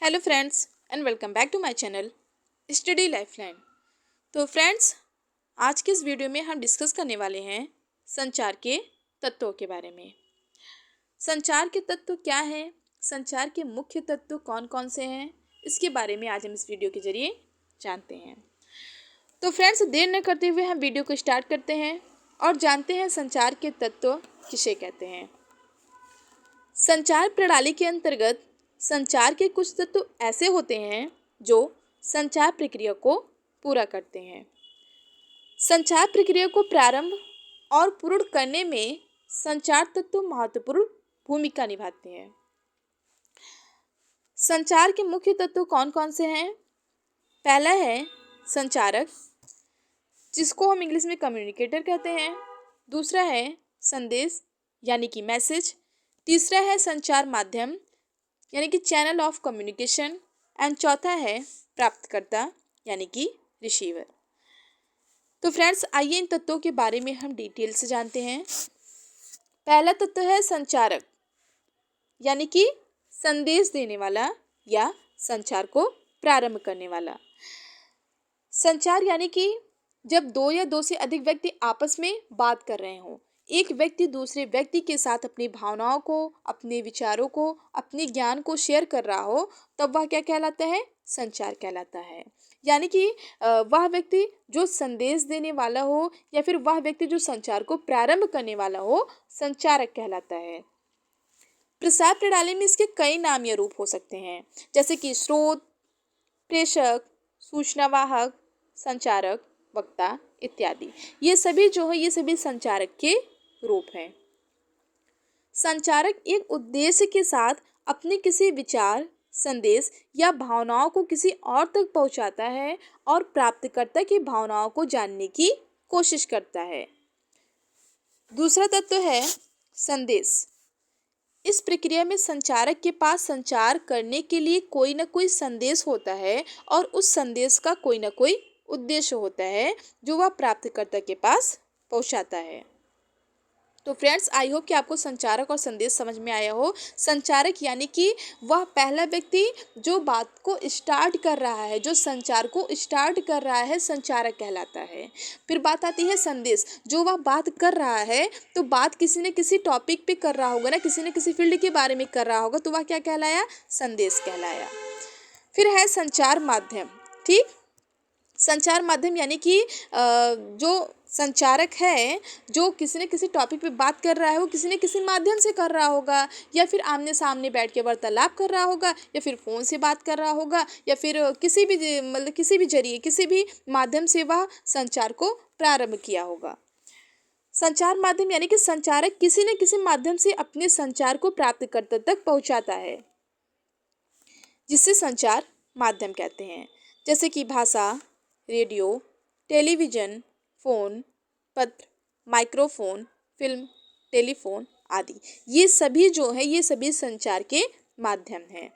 Hello friends and welcome back to my channel study lifeline. तो friends, आज के इस वीडियो में हम डिस्कस करने वाले हैं संचार के तत्वों के बारे में। संचार के तत्व क्या हैं, संचार के मुख्य तत्व कौन कौन से हैं, इसके बारे में आज हम इस वीडियो के जरिए जानते हैं। तो फ्रेंड्स, देर न करते हुए हम वीडियो को स्टार्ट करते हैं और जानते हैं संचार के तत्व किसे कहते हैं। संचार प्रणाली के अंतर्गत संचार के कुछ तत्व ऐसे होते हैं जो संचार प्रक्रिया को पूरा करते हैं। संचार प्रक्रिया को प्रारंभ और पूर्ण करने में संचार तत्व महत्वपूर्ण भूमिका निभाते हैं। संचार के मुख्य तत्व कौन कौन से हैं? पहला है संचारक, जिसको हम इंग्लिश में कम्युनिकेटर कहते हैं। दूसरा है संदेश यानी कि मैसेज। तीसरा है संचार माध्यम यानी कि चैनल ऑफ कम्युनिकेशन। एंड चौथा है प्राप्तकर्ता यानी कि रिसीवर। तो फ्रेंड्स, आइए इन तत्वों के बारे में हम डिटेल से जानते हैं। पहला तत्व है संचारक यानी कि संदेश देने वाला या संचार को प्रारंभ करने वाला। संचार यानी कि जब दो या दो से अधिक व्यक्ति आपस में बात कर रहे हों, एक व्यक्ति दूसरे व्यक्ति के साथ अपनी भावनाओं को, अपने विचारों को, अपने ज्ञान को शेयर कर रहा हो, तब वह क्या कहलाता है? संचार कहलाता है। यानी कि वह व्यक्ति जो संदेश देने वाला हो या फिर वह व्यक्ति जो संचार को प्रारंभ करने वाला हो, संचारक कहलाता है। प्रसार प्रणाली में इसके कई नाम या रूप हो सकते हैं, जैसे कि स्रोत, प्रेषक, सूचनावाहक, संचारक, वक्ता इत्यादि। ये सभी जो है, ये सभी संचारक के रूप हैं। संचारक एक उद्देश्य के साथ अपने किसी विचार, संदेश या भावनाओं को किसी और तक पहुंचाता है और प्राप्तकर्ता की भावनाओं को जानने की कोशिश करता है। दूसरा तत्व है संदेश। इस प्रक्रिया में संचारक के पास संचार करने के लिए कोई ना कोई संदेश होता है और उस संदेश का कोई ना कोई उद्देश्य होता है जो वह प्राप्तकर्ता के पास पहुंचाता है। तो फ्रेंड्स, आई होप कि आपको संचारक और संदेश समझ में आया हो। संचारक यानी कि वह पहला व्यक्ति जो बात को स्टार्ट कर रहा है, जो संचार को स्टार्ट कर रहा है, संचारक कहलाता है। फिर बात आती है संदेश। जो वह बात कर रहा है तो बात किसी न किसी टॉपिक पे कर रहा होगा ना, किसी न किसी फील्ड के बारे में कर रहा होगा, तो वह क्या कहलाया? संदेश कहलाया। फिर है संचार माध्यम। ठीक, संचार माध्यम यानी कि जो संचारक है, जो किसी न किसी टॉपिक पे बात कर रहा है, वो किसी न किसी माध्यम से कर रहा होगा, या फिर आमने सामने बैठ के वार्तालाप कर रहा होगा, या फिर फ़ोन से बात कर रहा होगा, या फिर किसी भी किसी भी जरिए, किसी भी माध्यम से वह संचार को प्रारंभ किया होगा। संचार माध्यम यानी कि संचारक किसी न किसी माध्यम से अपने संचार को प्राप्तकर्ता तक पहुँचाता है, जिसे संचार माध्यम कहते हैं। जैसे कि भाषा, रेडियो, टेलीविज़न, फ़ोन, पत्र, माइक्रोफोन, फिल्म, टेलीफोन आदि। ये सभी जो है, ये सभी संचार के माध्यम हैं,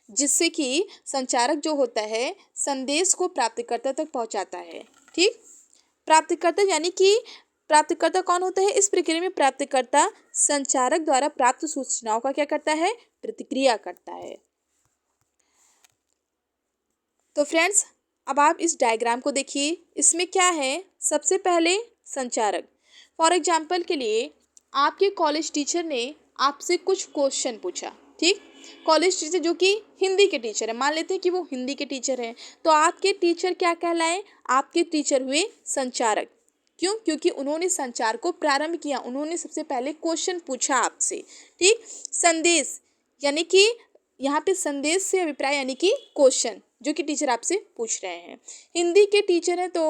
जिससे कि संचारक जो होता है संदेश को प्राप्तकर्ता तक पहुंचाता है। ठीक, प्राप्तकर्ता यानी कि प्राप्तकर्ता कौन होता है? इस प्रक्रिया में प्राप्तकर्ता संचारक द्वारा प्राप्त सूचनाओं का क्या करता है? प्रतिक्रिया करता है। तो फ्रेंड्स, अब आप इस डायग्राम को देखिए। इसमें क्या है? सबसे पहले संचारक। फॉर एग्जाम्पल के लिए आपके कॉलेज टीचर ने आपसे कुछ क्वेश्चन पूछा। ठीक, कॉलेज टीचर जो कि हिंदी के टीचर है, मान लेते हैं कि वो हिंदी के टीचर हैं, तो आपके टीचर क्या कहलाए? आपके टीचर हुए संचारक। क्यों? क्योंकि उन्होंने संचार को प्रारंभ किया, उन्होंने सबसे पहले क्वेश्चन पूछा आपसे। ठीक, संदेश यानी कि यहाँ पे संदेश से अभिप्राय यानी कि क्वेश्चन जो कि टीचर आपसे पूछ रहे हैं। हिंदी के टीचर हैं तो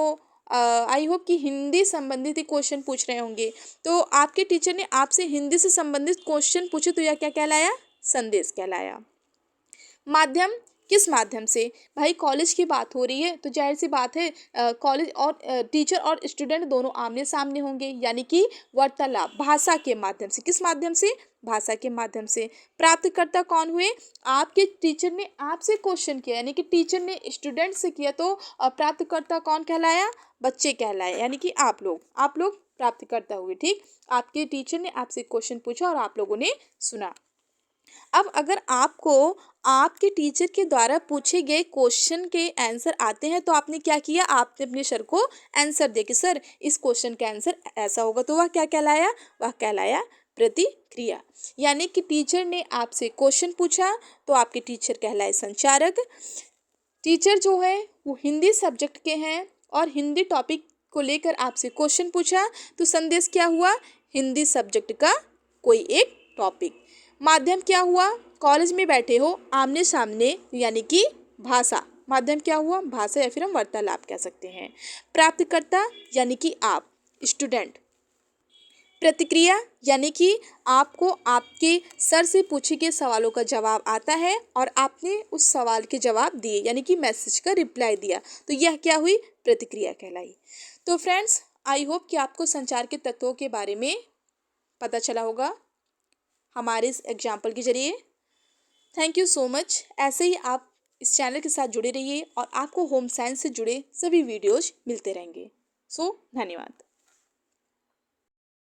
आई होप कि हिंदी संबंधित ही क्वेश्चन पूछ रहे होंगे, तो आपके टीचर ने आपसे हिंदी से संबंधित क्वेश्चन पूछे, तो यह क्या कहलाया? संदेश कहलाया। माध्यम, किस माध्यम से? भाई कॉलेज की बात हो रही है तो जाहिर सी बात है कॉलेज और टीचर और स्टूडेंट दोनों आमने सामने होंगे, यानी कि वार्तालाप भाषा के माध्यम से। किस माध्यम से? भाषा के माध्यम से। प्राप्तकर्ता कौन हुए? आपके टीचर ने आपसे क्वेश्चन किया, यानी कि टीचर ने स्टूडेंट से किया, तो प्राप्तकर्ता कौन कहलाया? बच्चे कहलाए, यानी कि आप लोग प्राप्तकर्ता हुए। ठीक, आपके टीचर ने आपसे क्वेश्चन पूछा और आप लोगों ने सुना। अब अगर आपको आपके टीचर के द्वारा पूछे गए क्वेश्चन के आंसर आते हैं तो आपने क्या किया, आपने अपने सर को आंसर दिया कि सर इस क्वेश्चन का आंसर ऐसा होगा, तो वह क्या कहलाया, वह कहलाया प्रतिक्रिया। यानी कि टीचर ने आपसे क्वेश्चन पूछा तो आपके टीचर कहलाए संचारक। टीचर जो है वो हिंदी सब्जेक्ट के हैं और हिंदी टॉपिक को लेकर आपसे क्वेश्चन पूछा तो संदेश क्या हुआ, हिंदी सब्जेक्ट का कोई एक टॉपिक। माध्यम क्या हुआ, कॉलेज में बैठे हो आमने सामने, यानी कि भाषा। माध्यम क्या हुआ, भाषा या फिर हम वार्तालाप कह सकते हैं। प्राप्तकर्ता यानी कि आप, स्टूडेंट। प्रतिक्रिया यानी कि आपको आपके सर से पूछे गए सवालों का जवाब आता है और आपने उस सवाल के जवाब दिए, यानी कि मैसेज का रिप्लाई दिया, तो यह क्या हुई, प्रतिक्रिया कहलाई। तो फ्रेंड्स, आई होप कि आपको संचार के तत्वों के बारे में पता चला होगा हमारे इस एग्जाम्पल के जरिए। Thank you so much. ऐसे ही आप इस चैनल के साथ जुड़े रहिए और आपको होम साइंस से जुड़े सभी वीडियोज मिलते रहेंगे। धन्यवाद।